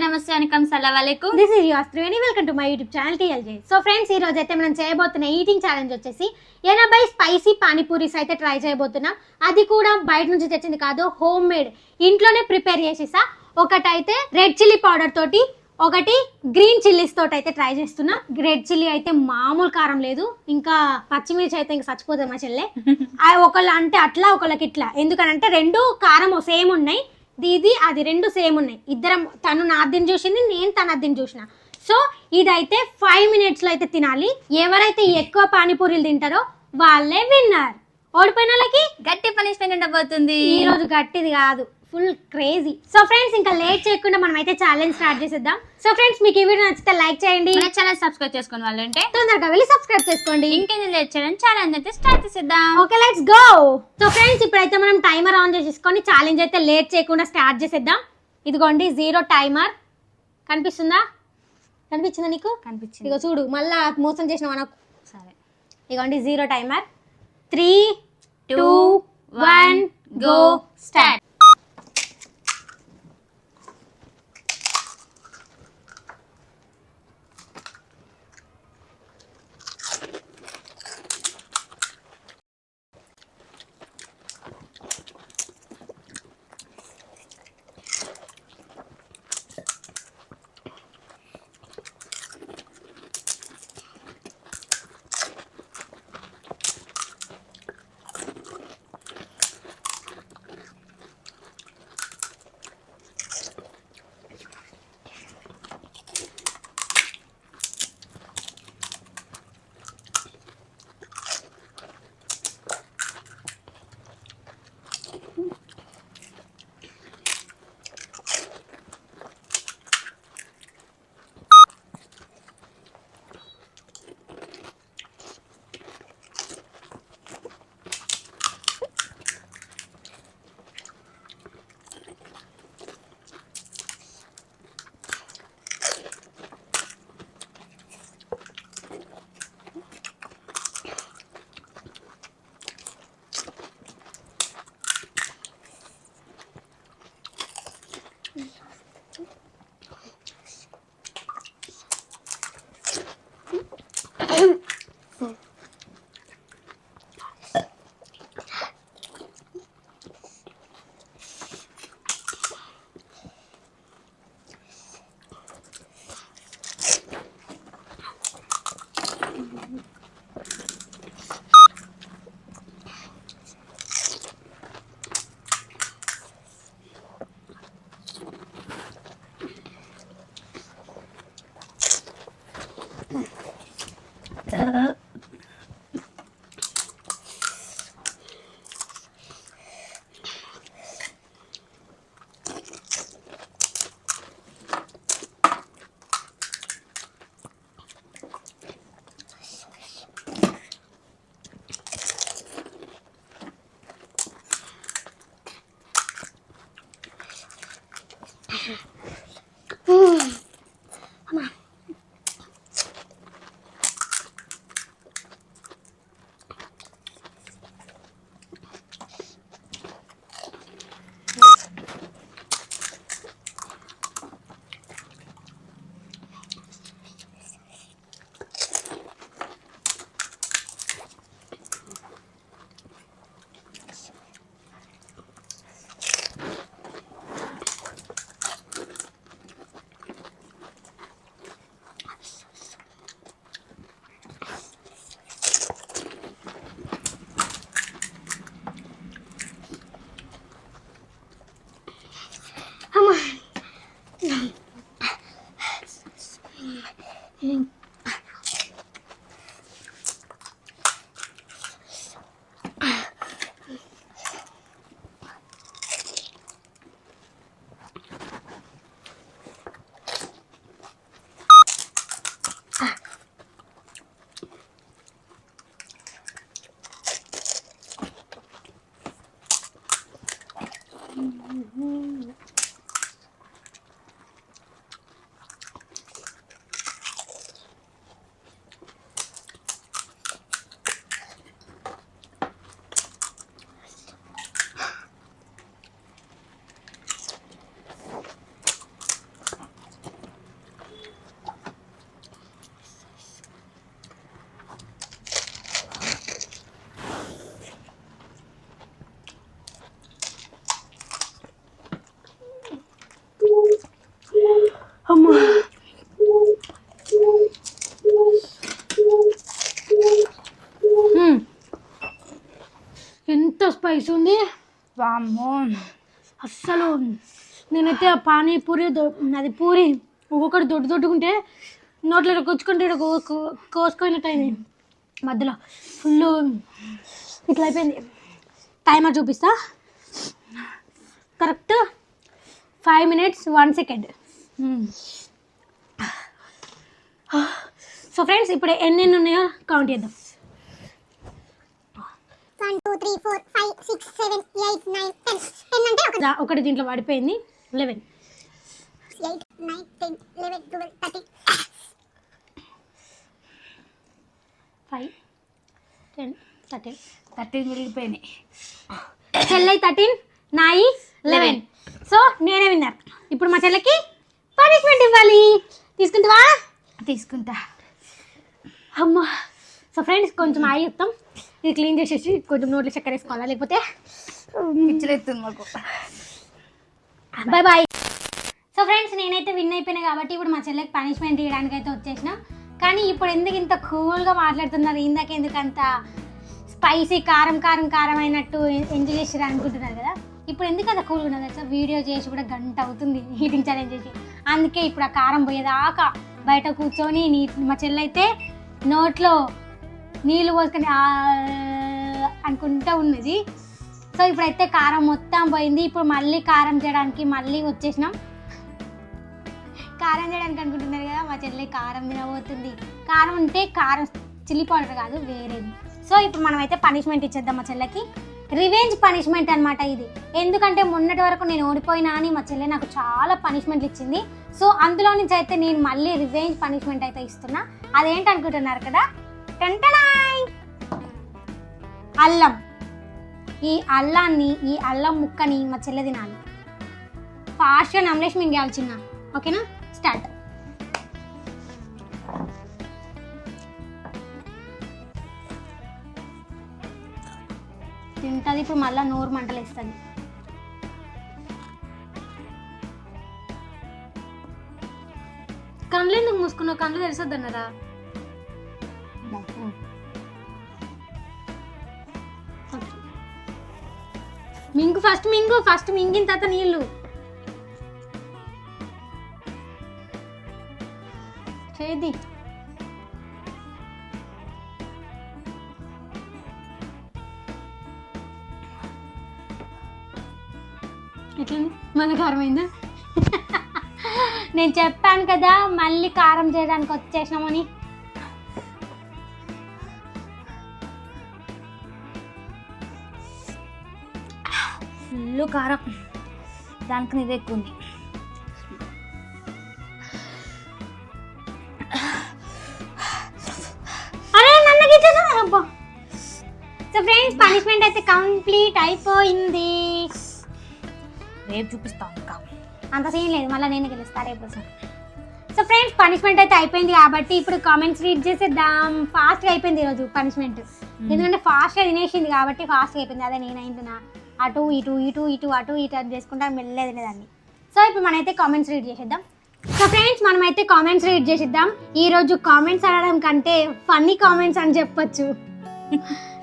నమస్తే అనికం సలాంకైకుం. This is your Triveni. Welcome to my YouTube channel TLJ. So friends, ఈ రోజు అయితే మనం చేయబోతున్న ఈటింగ్ ఛాలెంజ్ వచ్చేసి 80 స్పైసీ పానీపూరీస్ అయితే ట్రై చేయబోతున్నాం. అది కూడా బయట నుంచి తెచ్చింది కాదు, హోమ్ మేడ్, ఇంట్లోనే ప్రిపేర్ చేసేసా. ఒకటైతే రెడ్ చిల్లీ పౌడర్ తోటి, ఒకటి గ్రీన్ చిల్లీస్ తోటి అయితే ట్రై చేస్తున్నా. రెడ్ చిల్లీ అయితే మామూలు కారం లేదు, ఇంకా పచ్చిమిర్చి అయితే ఇంకా చచ్చిపోతుంది మా చెల్లె. ఒకళ్ళు అంటే అట్లా, ఒకళ్ళకి ఇట్లా. ఎందుకనంటే రెండు కారం సేమ్ ఉన్నాయి, ఇది అది రెండు సేమ్ ఉన్నాయి. ఇద్దరం, తను నా అద్దెని చూసింది, నేను తన అద్దెని చూసిన. సో ఇదైతే 5 minutes లో అయితే తినాలి. ఎవరైతే ఎక్కువ పానీపూరీలు తింటారో వాళ్ళే విన్నర్. ఓడిపోయిన వాళ్ళకి గట్టి పనిష్మెంట్ ఉండబోతుంది. ఈ రోజు గట్టిది కాదు, ఫుల్ క్రేజీ. సో ఫ్రెండ్స్, ఇంకా లేట్ చేయకుండా మనం అయితే ఛాలెంజ్ స్టార్ట్ చేసేద్దాం. సో ఫ్రెండ్స్, మీకు ఈ వీడియో నచ్చితే లైక్ చేయండి, మన ఛానల్ సబ్స్క్రైబ్ చేసుకుని వాళ్ళంటే తొందరగా వెళ్ళి సబ్స్క్రైబ్ చేసుకోండి. ఇంకేం లేట్ చేయడం, ఛాలెంజ్ అయితే స్టార్ట్ చేసేద్దాం. Okay, let's go. So friends, ఇప్పుడైతే మనం టైమర్ ఆన్ చేసేసుకొని ఛాలెంజ్ అయితే లేట్ చేయకుండా స్టార్ట్ చేసేద్దాం. ఇదిగోండి 0 టైమర్. కనిపిస్తుందా? కనిపించిందా నీకు? కనిపించింది. ఇగో చూడు, మళ్ళా మోసం చేసినావా నాకు? సరే, ఇదిగోండి 0 టైమర్. 3, 2, 1 go start. అమ్మో అస్సలు నేనైతే ఆ పానీపూరి అది పూరి ఒక్కొక్కటి దొడ్డుకుంటే నోట్లో కొచ్చుకుంటే కోసుకున్నట్టు అయింది మధ్యలో ఫుల్ ఇట్లా అయిపోయింది. టైమర్ చూపిస్తా, correct 5 minutes 1 second. So friends ఇప్పుడు ఎన్ని ఉన్నాయో కౌంట్ చేద్దాం. 1 2 3 4 5 6 7 8 9 10 10 అంటే ఒకటి దీంట్లో పడిపోయింది. 11 8 9 10 11 12 13 5 10 13 13 మిగిలిపోయినాయి. చెల్లై 13 నాయి 11. సో నేనే విన్నారు. ఇప్పుడు మా చెల్లెకి పనిష్మెంట్ ఇవ్వాలి. తీసుకుంటావా? తీసుకుంటా. అమ్మా. సో ఫ్రెండ్స్ కొంచెం ఆయి చెప్తాం, ఇది క్లీన్ చేసేసి కొంచెం నోట్లో చక్కెర వేసుకోవాలా, లేకపోతే పిచ్చలేస్తుంది మాకు. Bye bye. సో ఫ్రెండ్స్ నేనైతే విన్ అయిపోయినా కాబట్టి ఇప్పుడు మా చెల్లెకి పనిష్మెంట్ ఇవ్వడానికి అయితే వచ్చేసిన. కానీ ఇప్పుడు ఎందుకు ఇంత కూల్గా మాట్లాడుతున్నారు, ఇందాక ఎందుకంత స్పైసీ కారం కారం కారం అయినట్టు ఎంజాయ్ చేసి అనుకుంటున్నారు కదా. ఇప్పుడు ఎందుకు అంత కూల్గా ఉన్నది సార్, వీడియో చేసి కూడా గంట అవుతుంది ఈటింగ్ ఛాలెంజ్ చేసి. అందుకే ఇప్పుడు ఆ కారం పోయేదాకా బయట కూర్చొని మా చెల్లైతే నోట్లో నీళ్ళు పోసుకొని అనుకుంటూ ఉన్నది. సో ఇప్పుడైతే కారం మొత్తం పోయింది. ఇప్పుడు మళ్ళీ కారం చేయడానికి మళ్ళీ వచ్చేసినాం. కారం చేయడానికి అనుకుంటున్నారు కదా, మా చెల్లి కారం తినబోతుంది. కారం అంటే కారం చిల్లీ పౌడర్ కాదు, వేరేది. సో ఇప్పుడు మనమైతే పనిష్మెంట్ ఇచ్చేద్దాం మా చెల్లెకి. రివెంజ్ పనిష్మెంట్ అనమాట ఇది. ఎందుకంటే మొన్నటి వరకు నేను ఓడిపోయినా అని మా చెల్లె నాకు చాలా పనిష్మెంట్లు ఇచ్చింది. సో అందులో నుంచి అయితే నేను మళ్ళీ రివెంజ్ పనిష్మెంట్ అయితే ఇస్తున్నా. అదేంటి అనుకుంటున్నారు కదా, టంటనాయ్ అల్లం. ఈ అల్లం ముక్కని మా చెల్లె తినాలి. ఫాస్ట్గా నమ్లేసి మింగేయాలి చిన్న. ఓకేనా, స్టార్ట్. తింటుంది. ఇప్పుడు మళ్ళీ నోరు మంటలు వేస్తుంది. కళ్ళు ఎందుకు మూసుకున్నావు, కళ్ళు తెరిసొద్దు అన్నారా? మింగు, ఫస్ట్ మింగిన తర్వాత నీళ్ళు చేది. ఎట్లండి, మళ్ళీ కారం అయిందా? నేను చెప్పాను కదా మళ్ళీ కారం చేయడానికి వచ్చేసినామని. ఫుల్ కారం, దానికి నీది ఎక్కువ ఉంది. అరే నన్ను గిచ్చేసా. అబ్బా. సో ఫ్రెండ్స్ పనిష్మెంట్ అయితే కంప్లీట్ అయిపోయింది. రేపు చూపిస్తాను. అంత సీన్ లేదు, మళ్ళీ నేను గెలుస్తా రేపు. సో ఫ్రెండ్స్ పనిష్మెంట్ అయితే అయిపోయింది కాబట్టి ఇప్పుడు కామెంట్స్ రీడ్ చేసేద్దాం. ఫాస్ట్గా అయిపోయింది ఈరోజు పనిష్మెంట్, ఎందుకంటే ఫాస్ట్గా తినేసింది కాబట్టి ఫాస్ట్గా అయిపోయింది. అదే నేను అయింటున్నా అటు ఇటు ఇటు ఇటు అటు ఇటు అని చేసుకుంటా మెల్లే తినేదాన్ని. సో ఇప్పుడు మనమైతే కామెంట్స్ రీడ్ చేసేద్దాం. సో ఫ్రెండ్స్ మనమైతే కామెంట్స్ రీడ్ చేసేద్దాం. ఈరోజు కామెంట్స్ అనడం కంటే ఫన్నీ కామెంట్స్ అని చెప్పొచ్చు.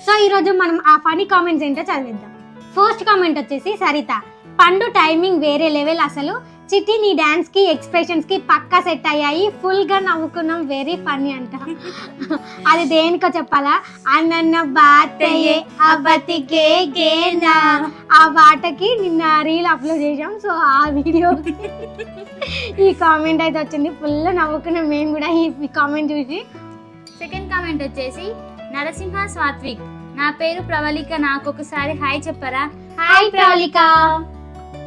సో ఈరోజు మనం ఆ ఫన్నీ కామెంట్స్ ఏంటో చదివిద్దాం. ఫస్ట్ కామెంట్ వచ్చేసి సరిత. పండు టైమింగ్ వేరే లెవెల్ అసలు. చిట్టి నీ డాన్స్కి ఎక్స్ప్రెషన్స్కి పక్కా సెట్ అయ్యాయి, ఫుల్గా నవ్వుకున్నాం, వెరీ ఫన్నీ అంట. అది దేనికో చెప్పాలా? అన్న బాతయ్యే అబతికే గేనా, ఆ బాటకి నిన్న రీల్ అప్లోడ్ చేసాం. సో ఆ వీడియోకి ఈ కామెంట్ అయితే వచ్చింది. ఫుల్ నవ్వుకున్నాం మేము కూడా ఈ కామెంట్ చూసి. సెకండ్ కామెంట్ వచ్చేసి నరసింహ సాత్విక్. నా పేరు ప్రవళిక, నాకు ఒకసారి హాయ్ చెప్పరా? హాయ్ ప్రవళిక.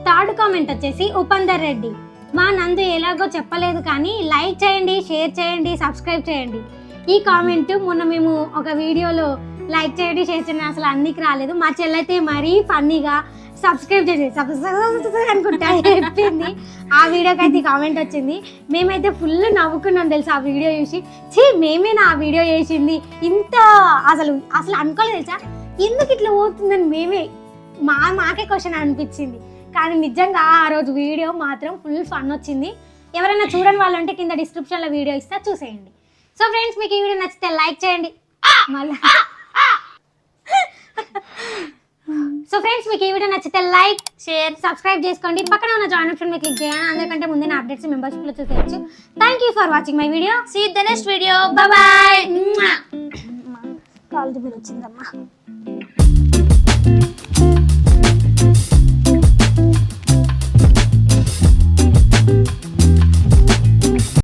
థర్డ్ కామెంట్ వచ్చేసి ఉపందర్ రెడ్డి. మా నందు ఎలాగో చెప్పలేదు కానీ లైక్ చేయండి, షేర్ చేయండి, సబ్స్క్రైబ్ చేయండి. ఈ కామెంట్ మొన్న మేము ఒక వీడియోలో లైక్ చేయండి, షేర్ చేయండి అసలు అన్నికి రాలేదు. మా చెల్లైతే మరీ ఫన్నీగా సబ్స్క్రైబ్ చేసి సబ్స్క్రైబ్ అనుకుంటా చెప్పింది. ఆ వీడియోకి అయితే కామెంట్ వచ్చింది. మేమైతే ఫుల్ నవ్వుకున్నాం తెలుసా ఆ వీడియో చూసి. మేమేనా ఆ వీడియో చేసింది, ఇంత అసలు అనుకోలేదు తెలుసా, ఎందుకు ఇట్లా పోతుందని మాకే క్వశ్చన్ అనిపించింది. కానీ నిజంగా ఆ రోజు వీడియో మాత్రం ఫుల్ ఫన్ వచ్చింది. ఎవరైనా చూడని వాళ్ళు ఉంటే కింద డిస్క్రిప్షన్లో వీడియో ఇస్తా చూసేయండి. సో ఫ్రెండ్స్ మీకు ఈ వీడియో నచ్చితే లైక్ చేయండి. మళ్ళీ సో ఫ్రెండ్స్ మీకు ఈ వీడియో నచ్చితే లైక్ షేర్ సబ్స్క్రైబ్ చేసుకోండి, పక్కన ఉన్న జాయిన్ ఆప్షన్ మీద క్లిక్ చేయండి. అందరికంటే ముందే నా అప్డేట్స్ మెంబర్షిప్లో చూసేయచ్చు. Thank you for watching my video. See the next video. Bye. Call bill వచ్చిందమ్మా.